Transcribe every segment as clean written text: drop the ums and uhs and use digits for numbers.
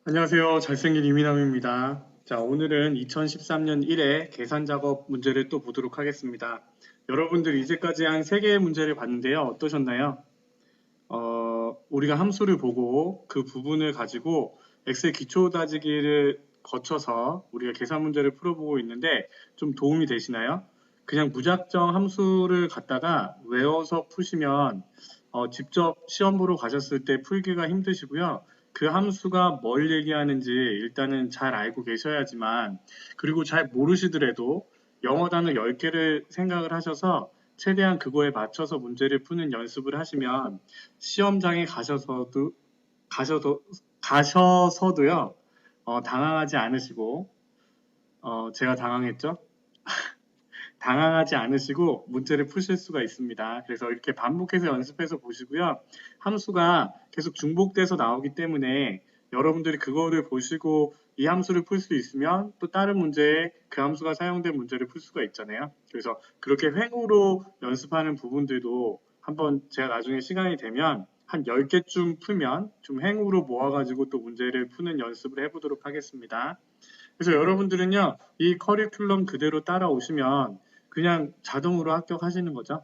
안녕하세요. 잘생긴 이민남입니다. 자, 오늘은 2013년 1회 계산 작업 문제를 또 보도록 하겠습니다. 여러분들 이제까지 한 3개의 문제를 봤는데요. 어떠셨나요? 우리가 함수를 보고 그 부분을 가지고 엑셀 기초 다지기를 거쳐서 우리가 계산 문제를 풀어보고 있는데 좀 도움이 되시나요? 그냥 무작정 함수를 갖다가 외워서 푸시면 직접 시험 보러 가셨을 때 풀기가 힘드시고요. 그 함수가 뭘 얘기하는지 일단은 잘 알고 계셔야지만, 그리고 잘 모르시더라도 영어 단어 10개를 생각을 하셔서 최대한 그거에 맞춰서 문제를 푸는 연습을 하시면 시험장에 가셔도 가셔서도요, 당황하지 않으시고, 제가 당황했죠? 당황하지 않으시고 문제를 푸실 수가 있습니다. 그래서 이렇게 반복해서 연습해서 보시고요. 함수가 계속 중복돼서 나오기 때문에 여러분들이 그거를 보시고 이 함수를 풀 수 있으면 또 다른 문제에 그 함수가 사용된 문제를 풀 수가 있잖아요. 그래서 그렇게 횡으로 연습하는 부분들도 한번 제가 나중에 시간이 되면 한 10개쯤 풀면 좀 행으로 모아가지고 또 문제를 푸는 연습을 해보도록 하겠습니다. 그래서 여러분들은요, 이 커리큘럼 그대로 따라오시면 그냥 자동으로 합격하시는 거죠.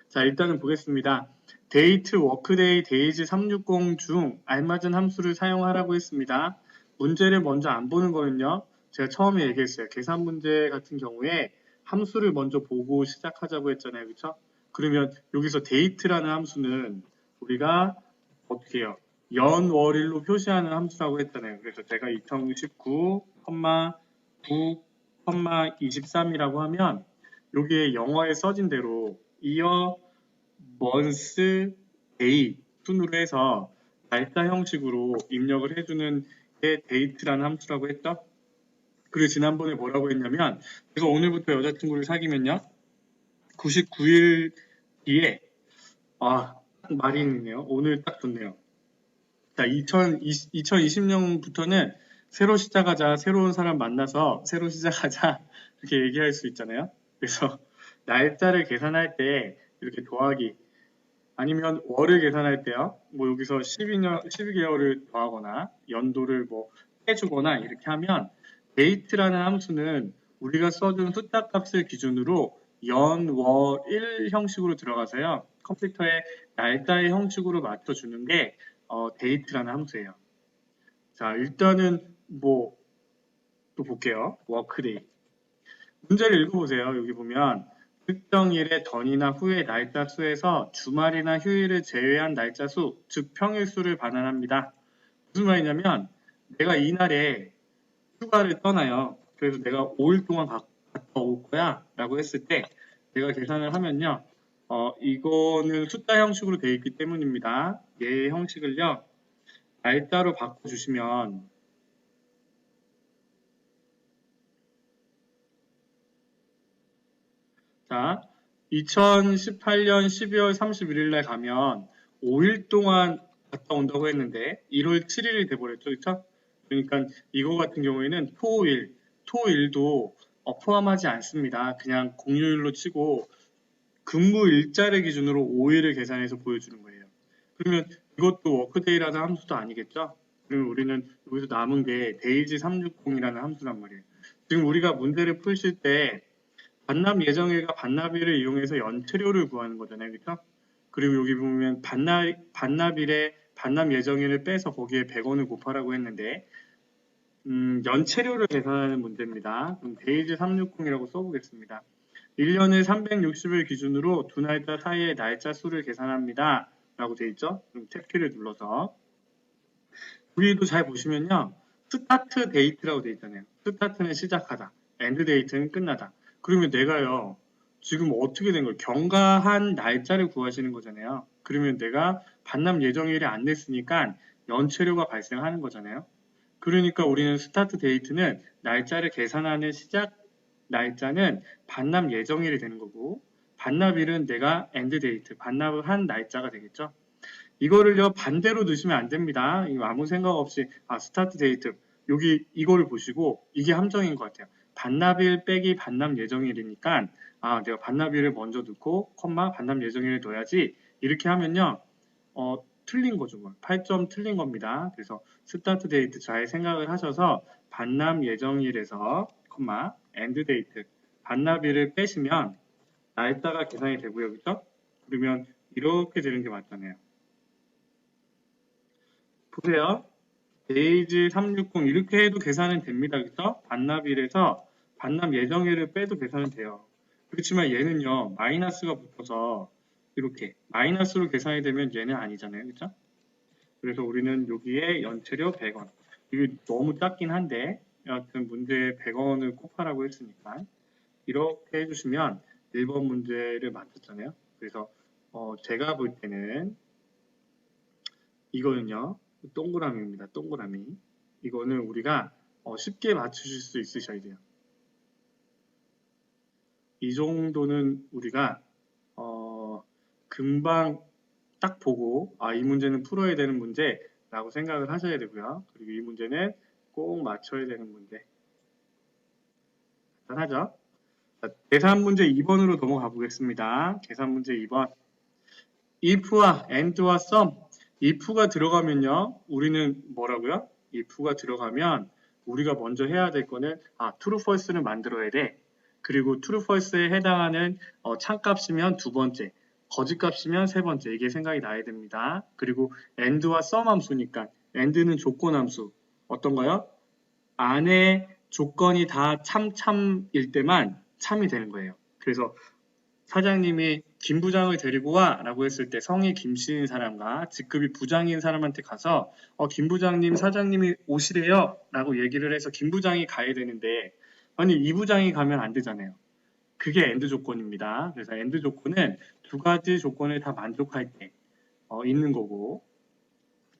자, 일단은 보겠습니다. 데이트, 워크데이, 데이지 360 중 알맞은 함수를 사용하라고 했습니다. 문제를 먼저 안 보는 거는요, 제가 처음에 얘기했어요. 계산 문제 같은 경우에 함수를 먼저 보고 시작하자고 했잖아요. 그렇죠? 그러면 여기서 데이트라는 함수는 우리가 어떻게 해요? 연, 월, 일로 표시하는 함수라고 했잖아요. 그래서 제가 2019, 9, 23이라고 하면 여기에 영어에 써진 대로 year, month, day 순으로 해서 날짜 형식으로 입력을 해주는 게 date라는 함수라고 했죠. 그리고 지난번에 뭐라고 했냐면 제가 오늘부터 여자친구를 사귀면요 99일 뒤에 말이 있네요. 오늘 딱 좋네요. 자, 2020년부터는 새로 시작하자, 새로운 사람 만나서 새로 시작하자, 이렇게 얘기할 수 있잖아요. 그래서 날짜를 계산할 때 이렇게 더하기, 아니면 월을 계산할 때요, 뭐 여기서 12개월을 더하거나, 연도를 뭐 빼주거나 이렇게 하면, date라는 함수는 우리가 써준 숫자 값을 기준으로 연, 월, 일 형식으로 들어가서요, 컴퓨터에 날짜의 형식으로 맞춰주는 게 date라는 함수예요. 자, 일단은 뭐 또 볼게요. 워크데이. 문제를 읽어보세요. 여기 보면 특정일의 전이나 후의 날짜 수에서 주말이나 휴일을 제외한 날짜 수, 즉 평일수를 반환합니다. 무슨 말이냐면 내가 이날에 휴가를 떠나요. 그래서 내가 5일 동안 갔다 올 거야 라고 했을 때 내가 계산을 하면요. 이거는 숫자 형식으로 되어 있기 때문입니다. 얘의 형식을요. 날짜로 바꿔주시면 자, 2018년 12월 31일 날 가면 5일 동안 갔다 온다고 했는데 1월 7일이 돼버렸죠. 그렇죠? 그러니까 이거 같은 경우에는 토일도 포함하지 않습니다. 그냥 공휴일로 치고 근무 일자를 기준으로 5일을 계산해서 보여주는 거예요. 그러면 이것도 워크데이라는 함수도 아니겠죠? 그러면 우리는 여기서 남은 게 데이지 360이라는 함수란 말이에요. 지금 우리가 문제를 풀실 때 반납 예정일과 반납일을 이용해서 연체료를 구하는 거잖아요. 그렇죠? 그리고 여기 보면 반납일에 반납 예정일을 빼서 거기에 100원을 곱하라고 했는데 연체료를 계산하는 문제입니다. 그럼 데이지 360이라고 써보겠습니다. 1년을 360일 기준으로 두 날짜 사이의 날짜 수를 계산합니다. 라고 되어 있죠? 그럼 탭키를 눌러서 여기도 잘 보시면요. 스타트 데이트라고 되어 있잖아요. 스타트는 시작하다. 엔드 데이트는 끝나다. 그러면 내가요. 지금 어떻게 된 거예요? 경과한 날짜를 구하시는 거잖아요. 그러면 내가 반납 예정일이 안 됐으니까 연체료가 발생하는 거잖아요. 그러니까 우리는 스타트 데이트는 날짜를 계산하는 시작 날짜는 반납 예정일이 되는 거고 반납일은 내가 엔드 데이트, 반납을 한 날짜가 되겠죠. 이거를요 반대로 넣으시면 안 됩니다. 이거 아무 생각 없이 스타트 데이트 여기 이거를 보시고 이게 함정인 것 같아요. 반납일 빼기 반납 예정일이니까 내가 반납일을 먼저 넣고 콤마 반납 예정일을 넣어야지 이렇게 하면요 틀린 거죠. 8점 틀린 겁니다. 그래서 스타트 데이트 잘 생각을 하셔서 반납 예정일에서 엔드 데이트 반납일을 빼시면 날짜가 계산이 되고요. 그죠? 그러면 이렇게 되는 게 맞잖아요. 보세요. 데이즈 360 이렇게 해도 계산은 됩니다. 그죠? 반납일에서 반납 예정일을 빼도 계산은 돼요. 그렇지만 얘는요. 마이너스가 붙어서 이렇게 마이너스로 계산이 되면 얘는 아니잖아요. 그죠? 그래서 우리는 여기에 연체료 100원. 이게 너무 작긴 한데 여하튼 문제에 100원을 곱하라고 했으니까 이렇게 해주시면 1번 문제를 맞췄잖아요. 그래서 제가 볼 때는 이거는요. 동그라미입니다. 동그라미. 이거는 우리가 쉽게 맞추실 수 있으셔야 돼요. 이 정도는 우리가 금방 딱 보고 이 문제는 풀어야 되는 문제라고 생각을 하셔야 되고요. 그리고 이 문제는 꼭 맞춰야 되는 문제. 간단하죠? 자, 계산 문제 2번으로 넘어가 보겠습니다. 계산 문제 2번. if와 and와 sum. if가 들어가면요. 우리는 뭐라고요? if가 들어가면 우리가 먼저 해야 될 거는 true false를 만들어야 돼. 그리고 true false에 해당하는 참값이면 두 번째, 거짓값이면 세 번째. 이게 생각이 나야 됩니다. 그리고 and와 sum 함수니까 and는 조건 함수. 어떤가요? 안에 조건이 다 참일 때만 참이 되는 거예요. 그래서 사장님이 김 부장을 데리고 와 라고 했을 때 성이 김씨인 사람과 직급이 부장인 사람한테 가서 김 부장님 사장님이 오시래요 라고 얘기를 해서 김 부장이 가야 되는데 아니 이 부장이 가면 안 되잖아요. 그게 엔드 조건입니다. 그래서 엔드 조건은 두 가지 조건을 다 만족할 때 있는 거고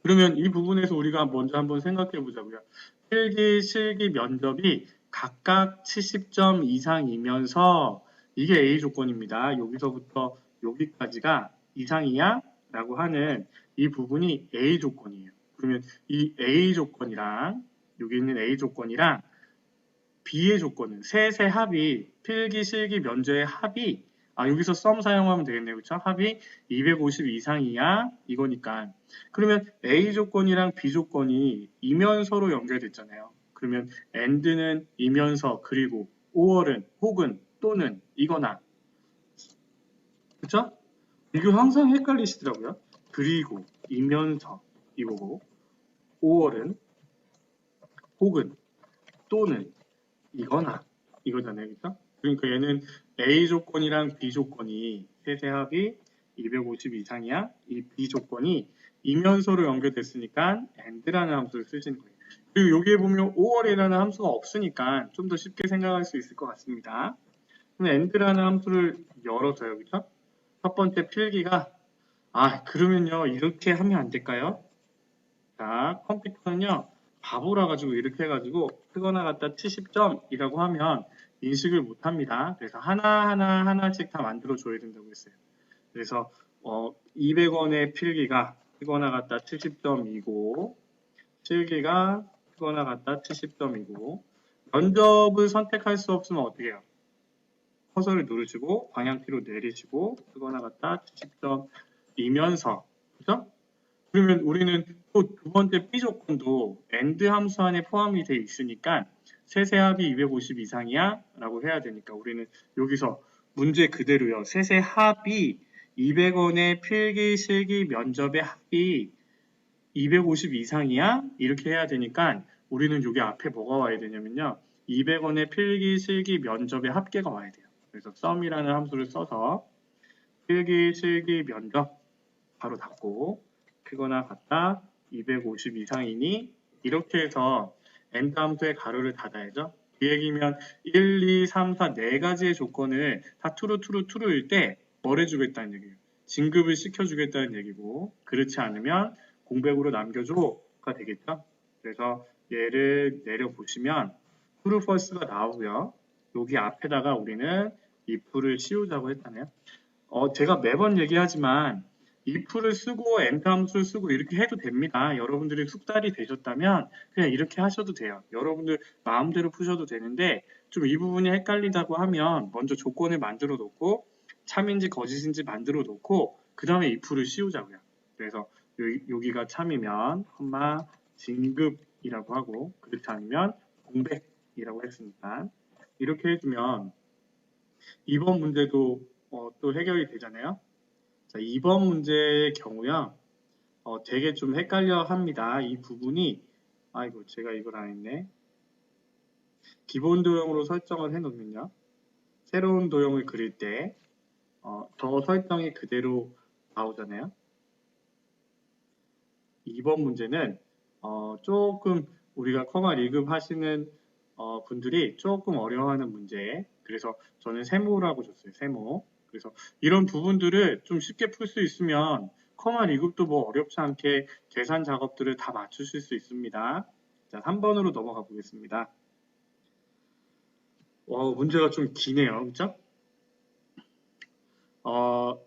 그러면 이 부분에서 우리가 먼저 한번 생각해 보자고요. 필기, 실기, 면접이 각각 70점 이상이면서 이게 A 조건입니다. 여기서부터 여기까지가 이상이야? 라고 하는 이 부분이 A 조건이에요. 그러면 이 A 조건이랑 여기 있는 A 조건이랑 B의 조건은 셋의 합이 필기, 실기, 면접의 합이 여기서 썸 사용하면 되겠네요. 그렇죠? 합이 250 이상이야 이거니까 그러면 A 조건이랑 B 조건이 이면서로 연결됐잖아요. 그러면 and는 이면서 그리고 or은 혹은 또는 이거나 그렇죠? 이거 항상 헷갈리시더라고요. 그리고 이면서 이거고 or은 혹은 또는 이거나 이거잖아요. 그렇죠? 그러니까 얘는 A 조건이랑 B 조건이 셋의 합이 250 이상이야. 이 B 조건이 이면서로 연결됐으니까 and라는 함수를 쓰시는 거예요. 그리고 여기에 보면 5월이라는 함수가 없으니까 좀 더 쉽게 생각할 수 있을 것 같습니다. 그럼 and라는 함수를 열어서요. 그렇죠? 첫 번째 필기가 그러면요. 이렇게 하면 안 될까요? 자, 컴퓨터는요. 바보라 가지고 이렇게 해가지고 크거나 같다 70점이라고 하면 인식을 못합니다. 그래서 하나씩 다 만들어 줘야 된다고 했어요. 그래서 200원의 필기가 크거나 같다 70점이고 실기가 크거나 같다 70점이고 면접을 선택할 수 없으면 어떻게 해요? 커서를 누르시고 방향키로 내리시고 크거나 같다 70점이면서 그죠? 그러면 우리는 또 두 번째 B 조건도 AND 함수 안에 포함이 돼 있으니까 셋의 합이 250 이상이야 라고 해야 되니까 우리는 여기서 문제 그대로요. 셋의 합이 200원의 필기, 실기, 면접의 합이 250 이상이야? 이렇게 해야 되니까 우리는 여기 앞에 뭐가 와야 되냐면요. 200원의 필기, 실기, 면접의 합계가 와야 돼요. 그래서 sum이라는 함수를 써서 필기, 실기, 면접 바로 닫고 크거나 같다 250 이상이니 이렇게 해서 end 함수의 가로를 닫아야죠. 그 얘기면 1, 2, 3, 4 네 가지의 조건을 다 true일 때 뭘 해주겠다는 얘기예요. 진급을 시켜주겠다는 얘기고 그렇지 않으면 공백으로 남겨줘가 되겠죠. 그래서 얘를 내려보시면 true, false가 나오고요. 여기 앞에다가 우리는 if를 씌우자고 했잖아요. 제가 매번 얘기하지만 if를 쓰고 and 함수를 쓰고 이렇게 해도 됩니다. 여러분들이 숙달이 되셨다면 그냥 이렇게 하셔도 돼요. 여러분들 마음대로 푸셔도 되는데 좀 이 부분이 헷갈리다고 하면 먼저 조건을 만들어 놓고 참인지 거짓인지 만들어 놓고 그 다음에 if를 씌우자고요. 그래서 여기가 참이면 컴마 진급이라고 하고 그렇지 않으면 공백이라고 했으니까 이렇게 해주면 2번 문제도 또 해결이 되잖아요. 자, 2번 문제의 경우요. 되게 좀 헷갈려 합니다. 이 부분이 아이고 제가 이걸 안 했네. 기본 도형으로 설정을 해 놓으면요. 새로운 도형을 그릴 때 더 설정이 그대로 나오잖아요. 2번 문제는 조금 우리가 커마 리급 하시는 분들이 조금 어려워하는 문제. 그래서 저는 세모라고 줬어요. 세모. 그래서 이런 부분들을 좀 쉽게 풀 수 있으면 커마 리급도 뭐 어렵지 않게 계산 작업들을 다 맞추실 수 있습니다. 자, 3번으로 넘어가 보겠습니다. 문제가 좀 기네요. 그죠?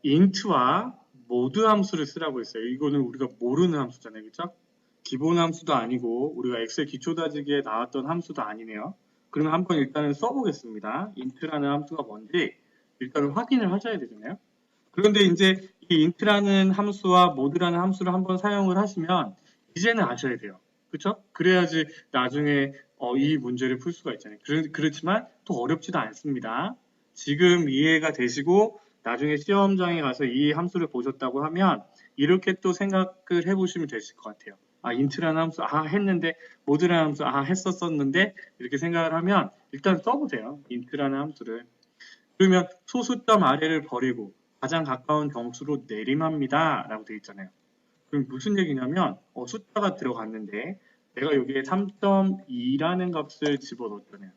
int와 모드 함수를 쓰라고 했어요. 이거는 우리가 모르는 함수잖아요. 그죠? 기본 함수도 아니고 우리가 엑셀 기초 다지기에 나왔던 함수도 아니네요. 그러면 한번 일단은 써보겠습니다. int라는 함수가 뭔지 일단은 확인을 하셔야 되잖아요. 그런데 이제 이 int라는 함수와 mode라는 함수를 한번 사용을 하시면 이제는 아셔야 돼요. 그렇죠? 그래야지 나중에 이 문제를 풀 수가 있잖아요. 그렇지만 또 어렵지도 않습니다. 지금 이해가 되시고 나중에 시험장에 가서 이 함수를 보셨다고 하면 이렇게 또 생각을 해보시면 되실 것 같아요. int라는 함수, 했는데, mode라는 함수, 했었었는데, 이렇게 생각을 하면 일단 써보세요. int라는 함수를. 그러면 소수점 아래를 버리고 가장 가까운 정수로 내림합니다. 라고 되어 있잖아요. 그럼 무슨 얘기냐면, 숫자가 들어갔는데, 내가 여기에 3.2라는 값을 집어넣었잖아요.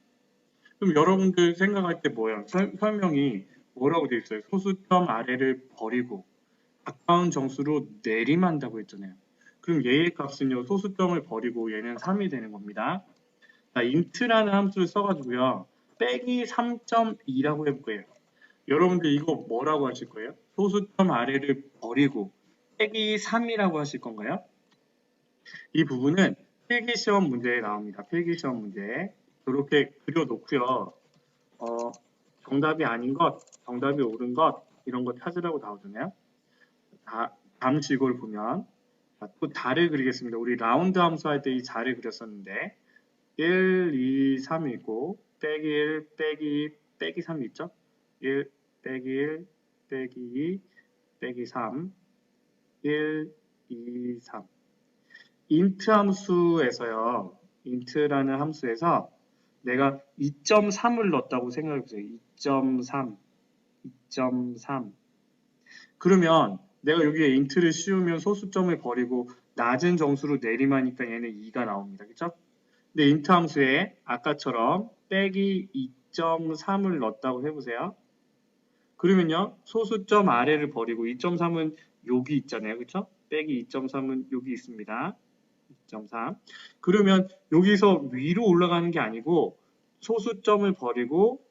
그럼 여러분들 생각할 때 뭐예요? 설명이 뭐라고 되어 있어요? 소수점 아래를 버리고 가까운 정수로 내림한다고 했잖아요. 그럼 얘의 값은요, 소수점을 버리고 얘는 3이 되는 겁니다. 자, int라는 함수를 써가지고요, 빼기 3.2라고 해볼 거예요. 여러분들 이거 뭐라고 하실 거예요? 소수점 아래를 버리고 빼기 3이라고 하실 건가요? 이 부분은 필기시험 문제에 나옵니다. 필기시험 문제. 이렇게 그려놓고요. 정답이 아닌 것, 정답이 옳은 것, 이런 거 찾으라고 나오잖아요. 잠시 이걸 보면 또 달을 그리겠습니다. 우리 라운드 함수 할 때 이 달을 그렸었는데 1, 2, 3이고 빼기 1, 빼기 3 있죠? 1, 빼기 1, 빼기 2, 빼기 3, 1, 2, 3. int 함수에서요. int라는 함수에서 내가 2.3을 넣었다고 생각해보세요. 2.3, 2.3. 그러면 내가 여기에 int를 씌우면 소수점을 버리고 낮은 정수로 내림하니까 얘는 2가 나옵니다. 그쵸? 근데 int 함수에 아까처럼 빼기 2.3을 넣었다고 해보세요. 그러면요, 소수점 아래를 버리고 2.3은 여기 있잖아요. 그쵸? 빼기 2.3은 여기 있습니다. 2.3. 그러면 여기서 위로 올라가는 게 아니고 소수점을 버리고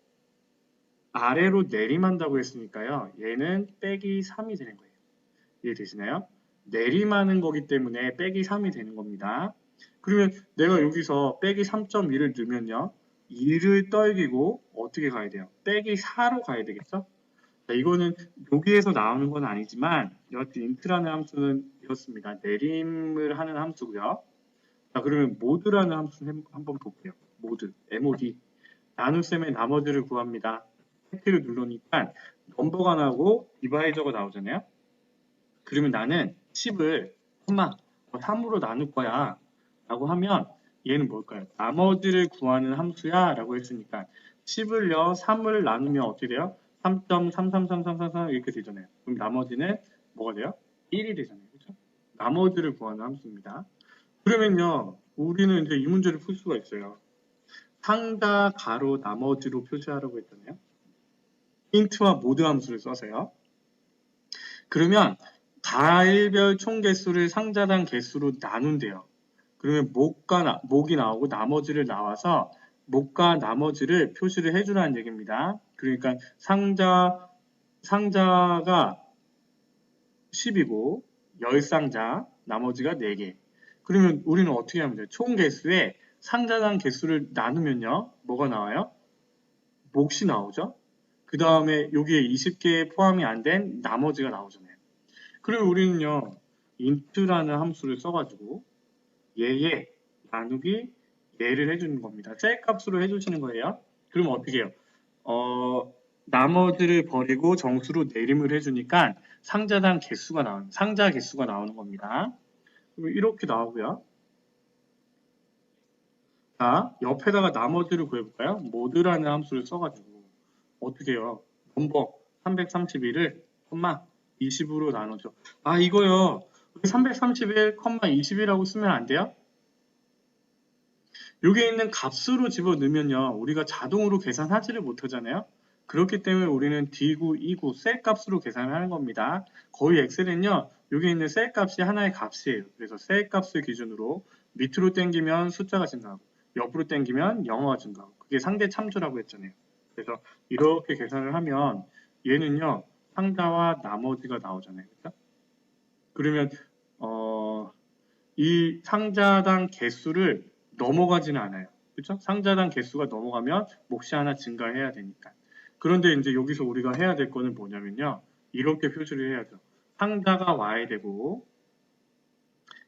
아래로 내림한다고 했으니까요. 얘는 빼기 3이 되는 거예요. 이해되시나요? 내림하는 거기 때문에 빼기 3이 되는 겁니다. 그러면 내가 여기서 빼기 3.1을 넣으면요. 2를 떨기고 어떻게 가야 돼요? 빼기 4로 가야 되겠죠? 자, 이거는 여기에서 나오는 건 아니지만 여하튼 int라는 함수는 이렇습니다. 내림을 하는 함수고요. 자, 그러면 모드라는 함수를 한번 볼게요. 모드, mod. 나눗셈의 나머지를 구합니다. 탭키를 누르니까 넘버가 나오고 디바이저가 나오잖아요. 그러면 나는 10을 3으로 나눌 거야 라고 하면 얘는 뭘까요? 나머지를 구하는 함수야 라고 했으니까 10을요 3을 나누면 어떻게 돼요? 3.33333 이렇게 되잖아요. 그럼 나머지는 뭐가 돼요? 1이 되잖아요. 그렇죠? 나머지를 구하는 함수입니다. 그러면요 우리는 이제 이 문제를 풀 수가 있어요. 상자 가로 나머지로 표시하라고 했잖아요. int와 모드 함수를 써서요. 그러면 달별 총 개수를 상자당 개수로 나눈대요. 그러면 목이 나오고 나머지를 나와서 목과 나머지를 표시를 해주라는 얘기입니다. 그러니까 상자가 10이고 10상자, 나머지가 4개. 그러면 우리는 어떻게 하면 돼요? 총 개수에 상자당 개수를 나누면요. 뭐가 나와요? 몫이 나오죠? 그 다음에 여기에 20개 포함이 안 된 나머지가 나오잖아요. 그러면 우리는요, int라는 함수를 써가지고 얘 나누기 얘를 해주는 겁니다. 셀 값으로 해주시는 거예요. 그럼 어떻게 해요? 나머지를 버리고 정수로 내림을 해주니까 상자 개수가 나오는 겁니다. 그럼 이렇게 나오고요. 자, 옆에다가 나머지를 구해볼까요? 모드라는 함수를 써가지고 어떻게 해요? 넘버 331을 20으로 나누죠. 아, 이거요. 331, 20이라고 쓰면 안 돼요? 여기에 있는 값으로 집어넣으면요. 우리가 자동으로 계산하지를 못하잖아요. 그렇기 때문에 우리는 D9, E9 셀 값으로 계산을 하는 겁니다. 거의 엑셀은요. 여기 있는 셀 값이 하나의 값이에요. 그래서 셀 값을 기준으로 밑으로 당기면 숫자가 증가하고 옆으로 당기면 영어가 증가하고 그게 상대 참조라고 했잖아요. 그래서 이렇게 계산을 하면 얘는요. 상자와 나머지가 나오잖아요. 그렇죠? 그러면 이 상자당 개수를 넘어가지는 않아요. 그렇죠? 상자당 개수가 넘어가면 몫이 하나 증가해야 되니까. 그런데 이제 여기서 우리가 해야 될 거는 뭐냐면요. 이렇게 표시를 해야죠. 상자가 와야 되고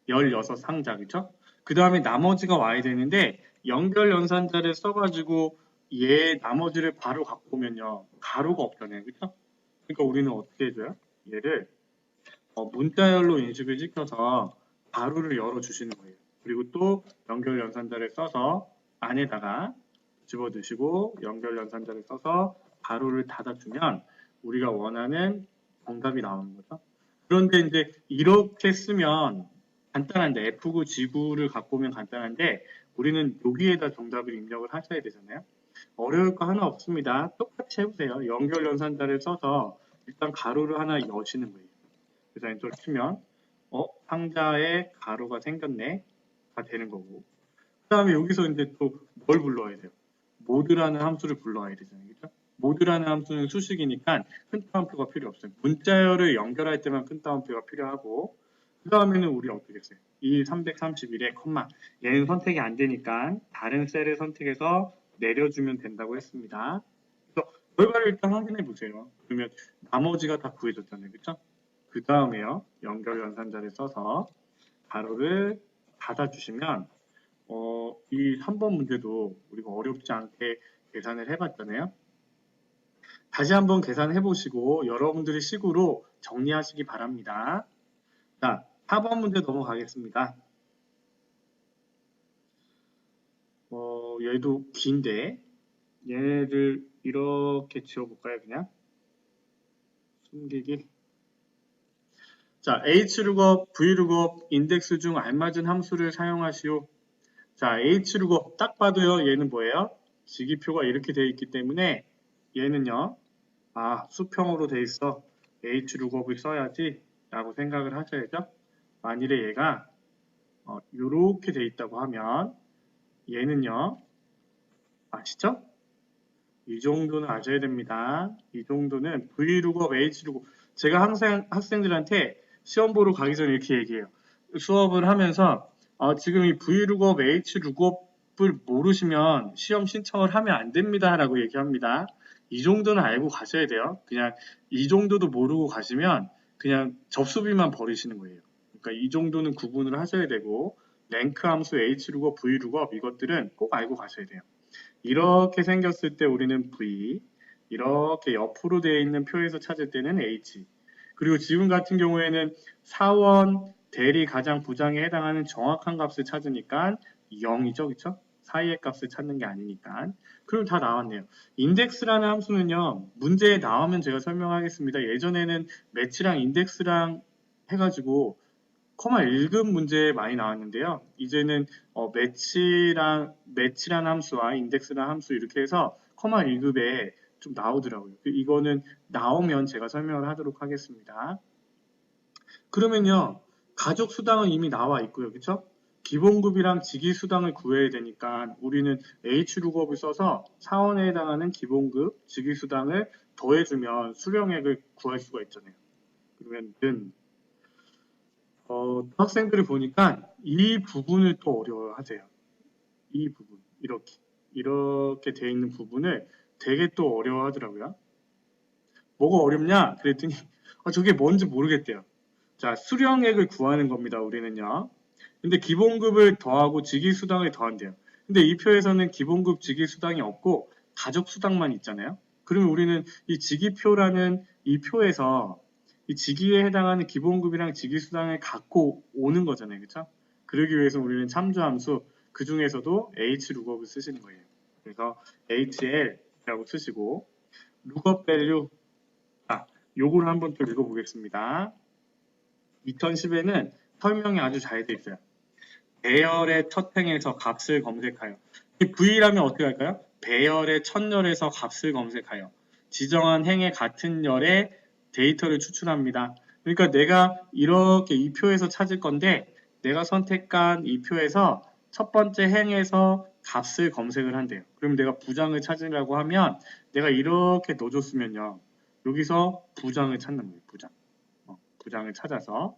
16상자, 그렇죠? 그 다음에 나머지가 와야 되는데 연결 연산자를 써가지고 얘 나머지를 바로 갖고 오면요. 가로가 없잖아요. 그렇죠? 그러니까 우리는 어떻게 해줘요? 얘를 문자열로 인식을 시켜서 가로를 열어주시는 거예요. 그리고 또 연결 연산자를 써서 안에다가 집어넣으시고 연결 연산자를 써서 가로를 닫아주면 우리가 원하는 정답이 나오는 거죠. 그런데 이제 이렇게 쓰면 간단한데 F9, G9를 갖고 오면 간단한데 우리는 여기에다 정답을 입력을 하셔야 되잖아요. 어려울 거 하나 없습니다. 똑같이 해보세요. 연결 연산자를 써서 일단 가로를 하나 여시는 거예요. 그래서 엔터를 치면 상자에 가로가 생겼네 가 되는 거고 그 다음에 여기서 이제 또 뭘 불러야 돼요? 모드라는 함수를 불러야 되잖아요. 그죠? 모드라는 함수는 수식이니까 큰 따옴표가 필요 없어요. 문자열을 연결할 때만 큰 따옴표가 필요하고 그 다음에는 우리 어떻게 했어요? 이 331에 콤마 얘는 선택이 안 되니까 다른 셀을 선택해서 내려주면 된다고 했습니다. 그래서 결과를 일단 확인해 보세요. 그러면 나머지가 다 구해졌잖아요. 그렇죠? 그 다음에요. 연결 연산자를 써서 가로를 닫아주시면 이 3번 문제도 우리가 어렵지 않게 계산을 해봤잖아요. 다시 한번 계산해 보시고 여러분들의 식으로 정리하시기 바랍니다. 자, 4번 문제 넘어가겠습니다. 얘도 긴데 얘를 이렇게 지워볼까요? 그냥 숨기기. 자, H룩업, V룩업, 인덱스 중 알맞은 함수를 사용하시오. 자, H룩업 딱 봐도요. 얘는 뭐예요? 직위표가 이렇게 되어 있기 때문에 얘는요. 수평으로 되어 있어. H룩업을 써야지 라고 생각을 하셔야죠. 만일에 얘가 이렇게 되어 있다고 하면 얘는요. 아시죠? 이 정도는 아셔야 됩니다. 이 정도는 V룩업, H룩업. 제가 항상 학생들한테 시험 보러 가기 전에 이렇게 얘기해요. 수업을 하면서 지금 이 V룩업, H룩업을 모르시면 시험 신청을 하면 안 됩니다. 라고 얘기합니다. 이 정도는 알고 가셔야 돼요. 그냥 이 정도도 모르고 가시면 그냥 접수비만 버리시는 거예요. 그러니까 이 정도는 구분을 하셔야 되고 랭크 함수, H룩업, V룩업 이것들은 꼭 알고 가셔야 돼요. 이렇게 생겼을 때 우리는 V, 이렇게 옆으로 되어 있는 표에서 찾을 때는 H, 그리고 지금 같은 경우에는 사원, 대리, 가장, 부장에 해당하는 정확한 값을 찾으니까 0이죠, 그쵸? 사이의 값을 찾는 게 아니니까. 그럼 다 나왔네요. 인덱스라는 함수는요, 문제에 나오면 제가 설명하겠습니다. 예전에는 매치랑 인덱스랑 해가지고 코마 1급 문제 많이 나왔는데요. 이제는 매치란 함수와 인덱스란 함수 이렇게 해서 코마 1급에 좀 나오더라고요. 이거는 나오면 제가 설명을 하도록 하겠습니다. 그러면요. 가족 수당은 이미 나와 있고요. 그쵸? 기본급이랑 직위 수당을 구해야 되니까 우리는 H룩업을 써서 사원에 해당하는 기본급, 직위 수당을 더해주면 수령액을 구할 수가 있잖아요. 그러면 는 학생들을 보니까 이 부분을 또 어려워하세요. 이 부분 이렇게 돼 있는 부분을 되게 또 어려워하더라고요. 뭐가 어렵냐? 그랬더니 저게 뭔지 모르겠대요. 자, 수령액을 구하는 겁니다. 우리는요. 근데 기본급을 더하고 직위수당을 더한대요. 근데 이 표에서는 기본급 직위수당이 없고 가족수당만 있잖아요. 그러면 우리는 이 직위표라는 이 표에서 이 직위에 해당하는 기본급이랑 직위수당을 갖고 오는 거잖아요. 그렇죠? 그러기 위해서 우리는 참조함수 그 중에서도 hlookup을 쓰시는 거예요. 그래서 hl이라고 쓰시고 lookup value 요거를 한번 또 읽어보겠습니다. 2010에는 설명이 아주 잘 돼 있어요. 배열의 첫 행에서 값을 검색하여. 이 V라면 어떻게 할까요? 배열의 첫 열에서 값을 검색하여 지정한 행의 같은 열에 데이터를 추출합니다. 그러니까 내가 이렇게 이 표에서 찾을 건데 내가 선택한 이 표에서 첫 번째 행에서 값을 검색을 한대요. 그럼 내가 부장을 찾으려고 하면 내가 이렇게 넣어줬으면요. 여기서 부장을 찾는 거예요. 부장을 찾아서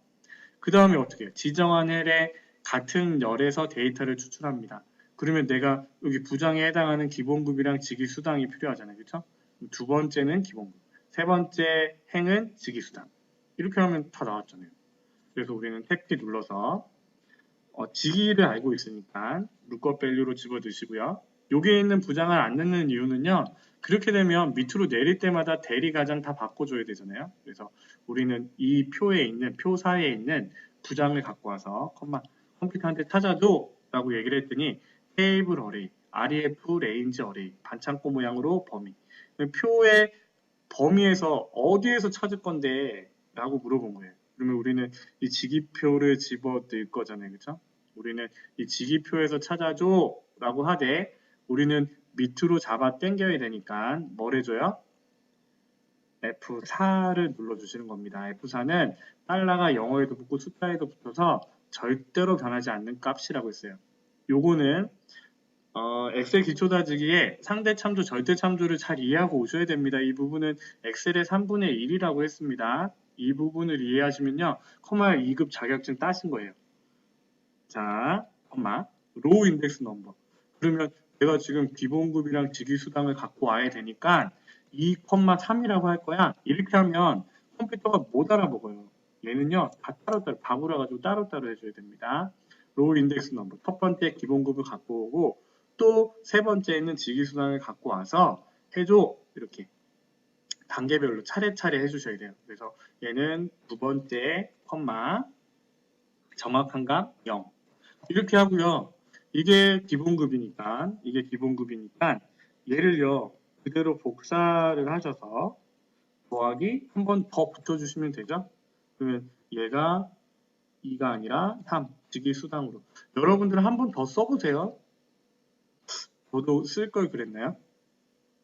그 다음에 어떻게 해요? 지정한 헬에 같은 열에서 데이터를 추출합니다. 그러면 내가 여기 부장에 해당하는 기본급이랑 직위수당이 필요하잖아요. 그렇죠? 두 번째는 기본급, 세 번째 행은 직위수당. 이렇게 하면 다 나왔잖아요. 그래서 우리는 탭키 눌러서 직위를 알고 있으니까 lookup value로 집어넣으시고요. 여기에 있는 부장을 안 넣는 이유는요. 그렇게 되면 밑으로 내릴 때마다 대리 가장 다 바꿔줘야 되잖아요. 그래서 우리는 이 표에 있는 표사에 있는 부장을 갖고 와서 컴퓨터한테 찾아줘 라고 얘기를 했더니 테이블 어레이, ref 레인지 어레이, 반창고 모양으로 범위. 표의 범위에서 어디에서 찾을 건데 라고 물어본 거예요. 그러면 우리는 이 직위표를 집어 넣을 거잖아요. 그렇죠? 우리는 이 직위표에서 찾아줘 라고 하되 우리는 밑으로 잡아 당겨야 되니까 뭘 해줘요? F4를 눌러주시는 겁니다. F4는 달러가 영어에도 붙고 숫자에도 붙어서 절대로 변하지 않는 값이라고 했어요. 요거는 엑셀 기초다지기에 상대 참조, 절대 참조를 잘 이해하고 오셔야 됩니다. 이 부분은 엑셀의 3분의 1이라고 했습니다. 이 부분을 이해하시면요. 컴마 2급 자격증 따신 거예요. 자, 로우 인덱스 넘버. 그러면 내가 지금 기본급이랑 직위수당을 갖고 와야 되니까 2,3이라고 할 거야. 이렇게 하면 컴퓨터가 못 알아먹어요. 얘는요, 다 따로따로, 바보라 가지고 따로따로 해줘야 됩니다. 로우 인덱스 넘버. 첫 번째 기본급을 갖고 오고, 또 세 번째는 직위수당을 갖고 와서 해줘. 이렇게. 단계별로 차례차례 해주셔야 돼요. 그래서 얘는 두 번째, 정확한가? 0. 이렇게 하고요. 이게 기본급이니까 얘를요 그대로 복사를 하셔서 더하기 한 번 더 붙여주시면 되죠. 그러면 얘가 2가 아니라 3 직위수당으로 여러분들 한 번 더 써보세요. 저도 쓸 걸 그랬나요?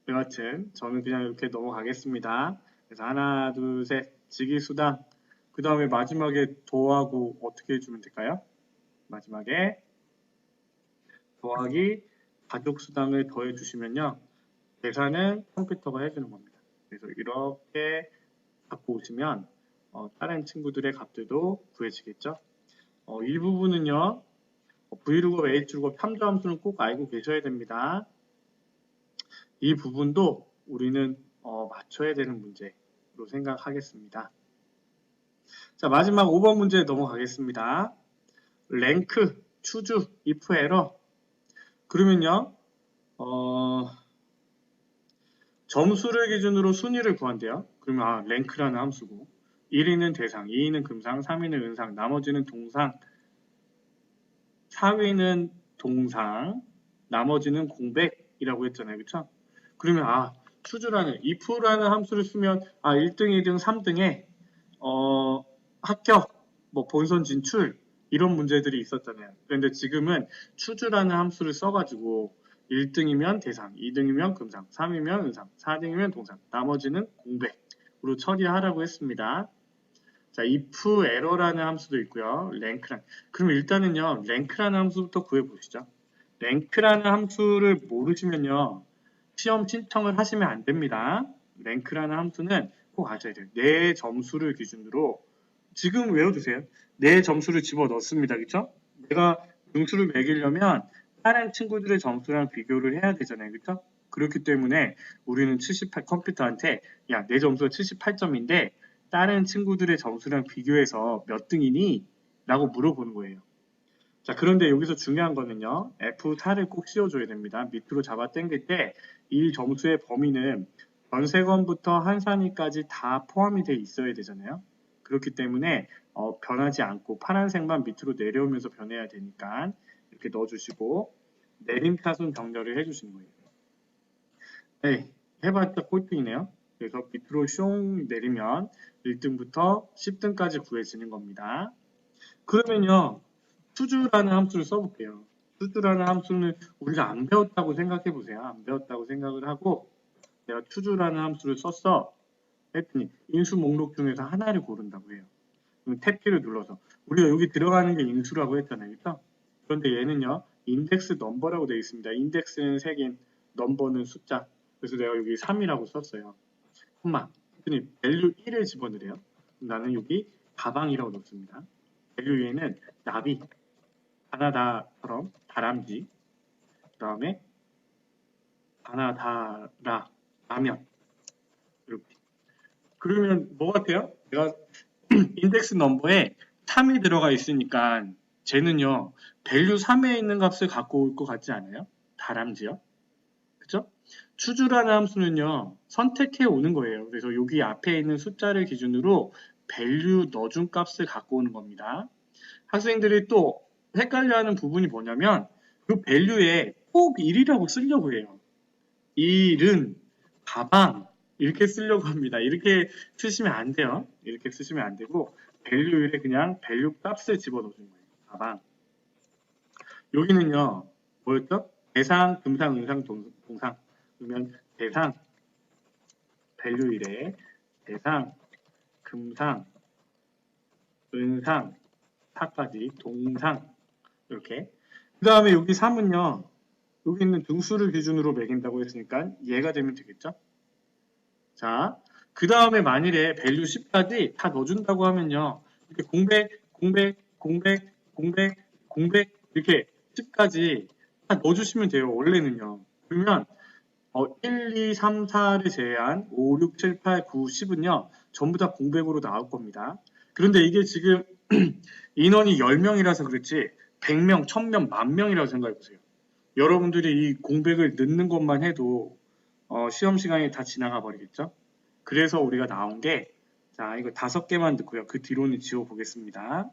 여하튼 저는 그냥 이렇게 넘어가겠습니다. 그래서 하나 둘 셋 직위수당 그 다음에 마지막에 더하고 어떻게 해주면 될까요? 마지막에 더하기 가족수당을 더해 주시면요. 계산은 컴퓨터가 해주는 겁니다. 그래서 이렇게 갖고 오시면 다른 친구들의 값들도 구해지겠죠. 이 부분은요. Vlookup, Hlookup, 참조함수는 꼭 알고 계셔야 됩니다. 이 부분도 우리는 맞춰야 되는 문제로 생각하겠습니다. 자, 마지막 5번 문제 넘어가겠습니다. 랭크, 추주, if 에러. 그러면요. 점수를 기준으로 순위를 구한대요. 그러면 랭크라는 함수고 1위는 대상, 2위는 금상, 3위는 은상, 나머지는 동상, 4위는 동상, 나머지는 공백이라고 했잖아요. 그쵸? 그러면 추주라는 if라는 함수를 쓰면 1등, 2등, 3등에 합격, 본선 진출 이런 문제들이 있었잖아요. 그런데 지금은 추주라는 함수를 써가지고 1등이면 대상, 2등이면 금상, 3위면 은상, 4등이면 동상, 나머지는 공백으로 처리하라고 했습니다. 자, if error라는 함수도 있고요. 랭크란. 그럼 일단은요, 랭크라는 함수부터 구해보시죠. 랭크라는 함수를 모르시면요, 시험 신청을 하시면 안 됩니다. 랭크라는 함수는 꼭 아셔야 돼요. 내 점수를 기준으로 지금 외워두세요. 내 점수를 집어넣습니다. 그쵸? 내가 등수를 매기려면 다른 친구들의 점수랑 비교를 해야 되잖아요. 그쵸? 그렇기 때문에 우리는 컴퓨터한테 내 점수가 78점인데 다른 친구들의 점수랑 비교해서 몇 등이니? 라고 물어보는 거예요. 자, 그런데 여기서 중요한 거는요. F4를 꼭 씌워줘야 됩니다. 밑으로 잡아 당길 때 이 점수의 범위는 변세건부터 한산위까지 다 포함이 돼 있어야 되잖아요. 그렇기 때문에 변하지 않고 파란색만 밑으로 내려오면서 변해야 되니까 이렇게 넣어주시고 내림차순 정렬을 해주시는 거예요. 네, 해봤자 꼴등이네요. 그래서 밑으로 숑 내리면 1등부터 10등까지 구해지는 겁니다. 그러면요, 투주라는 함수를 써볼게요. 투주라는 함수는 우리가 안 배웠다고 생각해 보세요. 안 배웠다고 생각을 하고 내가 투주라는 함수를 썼어. 했더니 인수 목록 중에서 하나를 고른다고 해요. 그럼 탭키를 눌러서 우리가 여기 들어가는 게 인수라고 했잖아요. 그렇죠? 그런데 얘는요. 인덱스 넘버라고 되어 있습니다. 인덱스는 색인, 넘버는 숫자. 그래서 내가 여기 3이라고 썼어요. 콤마. 했더니 밸류 1을 집어넣으래요. 나는 여기 가방이라고 넣습니다. 밸류 위에는 나비, 바나다처럼 다람쥐, 그 다음에 바나다라, 라면 이렇게. 그러면 뭐 같아요? 내가 인덱스 넘버에 3이 들어가 있으니까 쟤는요 밸류 3에 있는 값을 갖고 올 것 같지 않아요? 다람쥐요? 그죠? 추주라는 함수는요 선택해 오는 거예요. 그래서 여기 앞에 있는 숫자를 기준으로 밸류 넣어준 값을 갖고 오는 겁니다. 학생들이 또 헷갈려하는 부분이 뭐냐면 그 밸류에 꼭 1이라고 쓰려고 해요. 1은 가방 이렇게 쓰려고 합니다. 이렇게 쓰시면 안 돼요. 이렇게 쓰시면 안 되고 밸류에 그냥 밸류 값을 집어넣어준 거예요. 가방. 여기는요. 뭐였죠? 대상, 금상, 은상, 동상. 그러면 대상, 밸류 1에 대상, 금상, 은상, 사까지 동상 이렇게. 그 다음에 여기 3은요. 여기 있는 등수를 기준으로 매긴다고 했으니까 얘가 되면 되겠죠? 자, 그 다음에 만일에 밸류 10까지 다 넣어준다고 하면요. 이렇게 공백 이렇게 10까지 다 넣어주시면 돼요. 원래는요. 그러면 1, 2, 3, 4를 제외한 5, 6, 7, 8, 9, 10은요. 전부 다 공백으로 나올 겁니다. 그런데 이게 지금 인원이 10명이라서 그렇지 100명, 1000명, 10,000명이라고 생각해 보세요. 여러분들이 이 공백을 넣는 것만 해도 시험 시간이 다 지나가 버리겠죠? 그래서 우리가 나온 게, 자, 이거 5개만 넣고요. 그 뒤로는 지워 보겠습니다.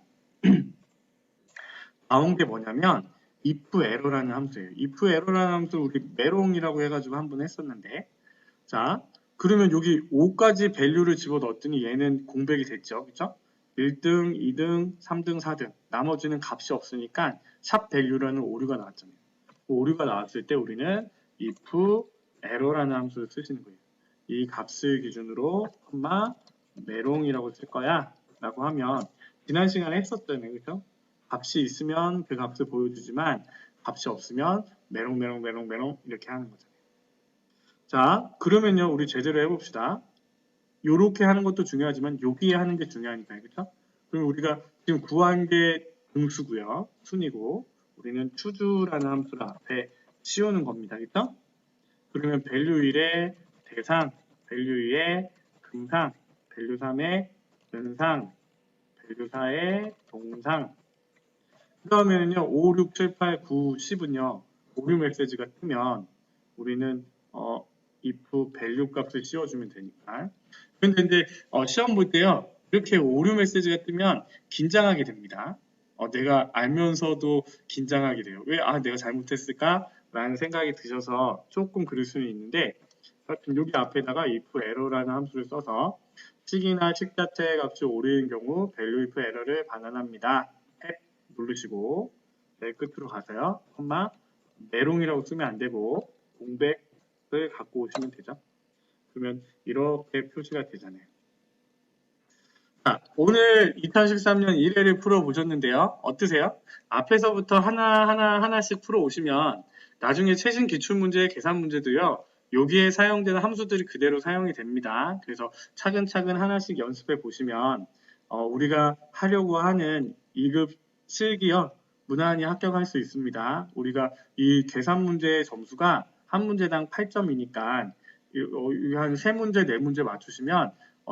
나온 게 뭐냐면, if error라는 함수예요. if error라는 함수 우리 메롱이라고 해가지고 한번 했었는데, 자, 그러면 여기 5까지 밸류를 집어 넣었더니 얘는 공백이 됐죠. 그쵸? 1등, 2등, 3등, 4등. 나머지는 값이 없으니까 샵 밸류라는 오류가 나왔잖아요. 그 오류가 나왔을 때 우리는 if error라는 함수를 쓰시는 거예요. 이 값을 기준으로 콤마 메롱이라고 쓸 거야 라고 하면 지난 시간에 했었잖아요. 그죠? 값이 있으면 그 값을 보여주지만 값이 없으면 메롱 이렇게 하는 거잖아요. 자, 그러면요 우리 제대로 해봅시다. 요렇게 하는 것도 중요하지만 여기에 하는 게 중요하니까요. 그죠? 그럼 우리가 지금 구한 게 등수고요. 순이고 우리는 추주라는 함수를 앞에 씌우는 겁니다. 그죠? 그러면 밸류 1의 대상, 밸류 2의 금상, 밸류 3의 은상, 밸류 4의 동상. 그 다음에는요, 5, 6, 7, 8, 9, 10은요, 오류 메시지가 뜨면 우리는 if 밸류 값을 씌워주면 되니까. 그런데 이제 시험 볼 때요, 이렇게 오류 메시지가 뜨면 긴장하게 됩니다. 내가 알면서도 긴장하게 돼요. 왜? 내가 잘못했을까? 라는 생각이 드셔서 조금 그럴 수는 있는데 하여튼 여기 앞에다가 if error라는 함수를 써서 식이나 식자체 값이 오류인 경우 value if error를 반환합니다. 탭 누르시고 맨 끝으로 가서요. 콤마 메롱이라고 쓰면 안 되고 공백을 갖고 오시면 되죠. 그러면 이렇게 표시가 되잖아요. 자, 오늘 2013년 1회를 풀어보셨는데요. 어떠세요? 앞에서부터 하나씩 풀어오시면 나중에 최신 기출문제, 계산 문제도요. 여기에 사용되는 함수들이 그대로 사용이 됩니다. 그래서 차근차근 하나씩 연습해 보시면 우리가 하려고 하는 2급 실기요. 무난히 합격할 수 있습니다. 우리가 이 계산 문제의 점수가 한 문제당 8점이니까 한 3문제, 4문제 맞추시면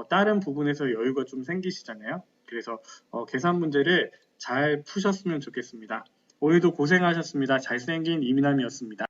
다른 부분에서 여유가 좀 생기시잖아요. 그래서 계산 문제를 잘 푸셨으면 좋겠습니다. 오늘도 고생하셨습니다. 잘생긴 이민함이었습니다.